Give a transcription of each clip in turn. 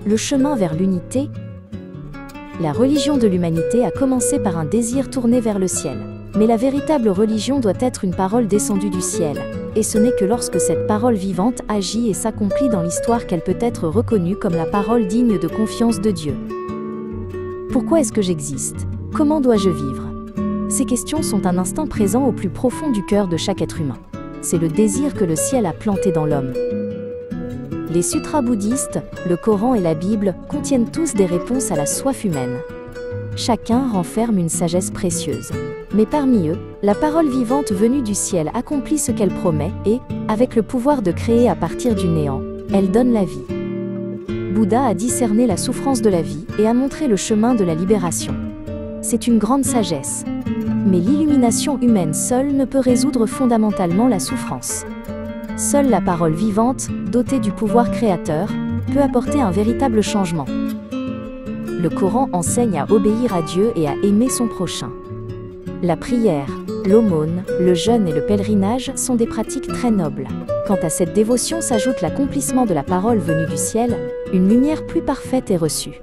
le chemin vers l'unité. La religion de l'humanité a commencé par un désir tourné vers le ciel. Mais la véritable religion doit être une parole descendue du ciel. Et ce n'est que lorsque cette parole vivante agit et s'accomplit dans l'histoire qu'elle peut être reconnue comme la parole digne de confiance de Dieu. Pourquoi est-ce que j'existe? Comment dois-je vivre? Ces questions sont un instant présent au plus profond du cœur de chaque être humain. C'est le désir que le ciel a planté dans l'homme. Les sutras bouddhistes, le Coran et la Bible contiennent tous des réponses à la soif humaine. Chacun renferme une sagesse précieuse. Mais parmi eux, la parole vivante venue du ciel accomplit ce qu'elle promet et, avec le pouvoir de créer à partir du néant, elle donne la vie. Bouddha a discerné la souffrance de la vie et a montré le chemin de la libération. C'est une grande sagesse. Mais l'illumination humaine seule ne peut résoudre fondamentalement la souffrance. Seule la parole vivante, dotée du pouvoir créateur, peut apporter un véritable changement. Le Coran enseigne à obéir à Dieu et à aimer son prochain. La prière, l'aumône, le jeûne et le pèlerinage sont des pratiques très nobles. Quant à cette dévotion s'ajoute l'accomplissement de la parole venue du ciel, une lumière plus parfaite est reçue.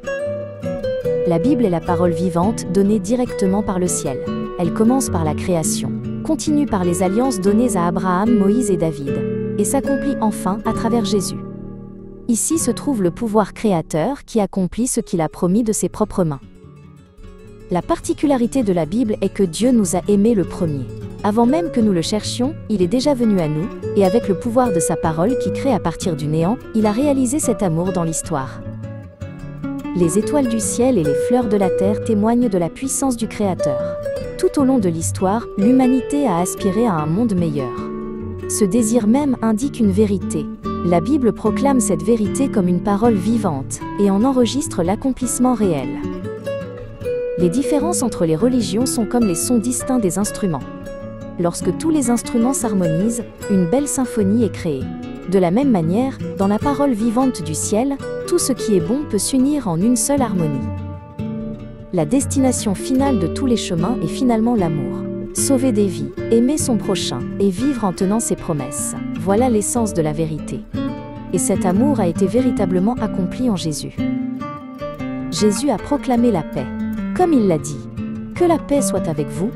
La Bible est la parole vivante donnée directement par le ciel. Elle commence par la création, continue par les alliances données à Abraham, Moïse et David, et s'accomplit enfin à travers Jésus. Ici se trouve le pouvoir créateur qui accomplit ce qu'il a promis de ses propres mains. La particularité de la Bible est que Dieu nous a aimés le premier. Avant même que nous le cherchions, il est déjà venu à nous, et avec le pouvoir de sa parole qui crée à partir du néant, il a réalisé cet amour dans l'histoire. Les étoiles du ciel et les fleurs de la terre témoignent de la puissance du Créateur. Tout au long de l'histoire, l'humanité a aspiré à un monde meilleur. Ce désir même indique une vérité. La Bible proclame cette vérité comme une parole vivante, et en enregistre l'accomplissement réel. Les différences entre les religions sont comme les sons distincts des instruments. Lorsque tous les instruments s'harmonisent, une belle symphonie est créée. De la même manière, dans la parole vivante du ciel, tout ce qui est bon peut s'unir en une seule harmonie. La destination finale de tous les chemins est finalement l'amour. Sauver des vies, aimer son prochain et vivre en tenant ses promesses. Voilà l'essence de la vérité. Et cet amour a été véritablement accompli en Jésus. Jésus a proclamé la paix. Comme il l'a dit, « Que la paix soit avec vous »,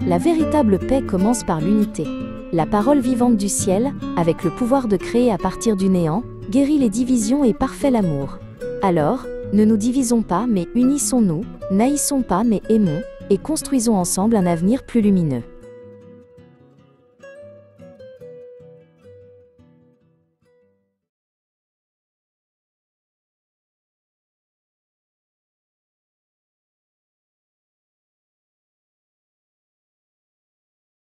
la véritable paix commence par l'unité. La parole vivante du ciel, avec le pouvoir de créer à partir du néant, guérit les divisions et parfait l'amour. Alors, ne nous divisons pas mais unissons-nous, n'haïssons pas mais aimons, et construisons ensemble un avenir plus lumineux.